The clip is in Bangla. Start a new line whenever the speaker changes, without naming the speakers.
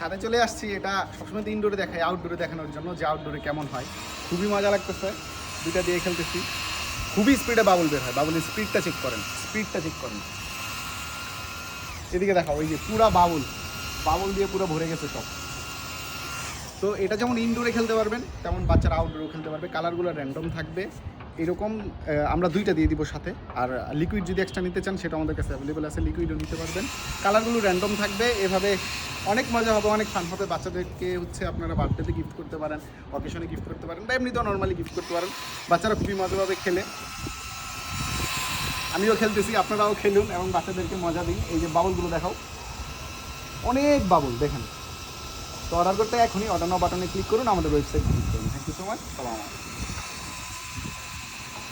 ছাদে চলে আসছি, এটা সবসময় তো ইনডোরে দেখাই, আউটডোরে দেখানোর জন্য যে আউটডোরে কেমন হয়। খুবই মজা লাগতেছে, দুইটা দিয়ে খেলতেছি। খুবই স্পিডে বাবুল বের হয়, বাবুলের স্পিডটা চেক করেন, স্পিডটা চেক করেন। এদিকে দেখাও, ওই যে পুরা বাবুল, বাবুল দিয়ে পুরো ভরে গেছে সব। তো এটা যেমন ইনডোরে খেলতে পারবেন তেমন বাচ্চারা আউটডোরেও খেলতে পারবে। কালারগুলো র্যান্ডম থাকবে এরকম। আমরা দুইটা দিয়ে দিব সাথে। আর লিকুইড যদি এক্সট্রা নিতে চান সেটা আমাদের কাছে অ্যাভেলেবেল আছে, লিকুইডও নিতে পারবেন। কালারগুলো র্যান্ডম থাকবে, এভাবে অনেক মজা হবে, অনেক ফান হবে। বাচ্চাদেরকে হচ্ছে আপনারা বার্থডেতে গিফট করতে পারেন, অকেশনে গিফট করতে পারেন, বা এমনিতেও নর্মালি গিফট করতে পারেন। বাচ্চারা খুবই মজাভাবে খেলে, আমিও খেলতেছি, আপনারাও খেলুন এবং বাচ্চাদেরকে মজা দিন। এই যে বাবুলগুলো দেখাও, অনেক বাবুল দেখেন। তো অর্ডার করতে এখনই অর্ডার নাও বাটনে ক্লিক করুন, আমাদের ওয়েবসাইট ভিজিট করুন। থ্যাংক ইউ সো মাচ, সালাম আলাইকুম।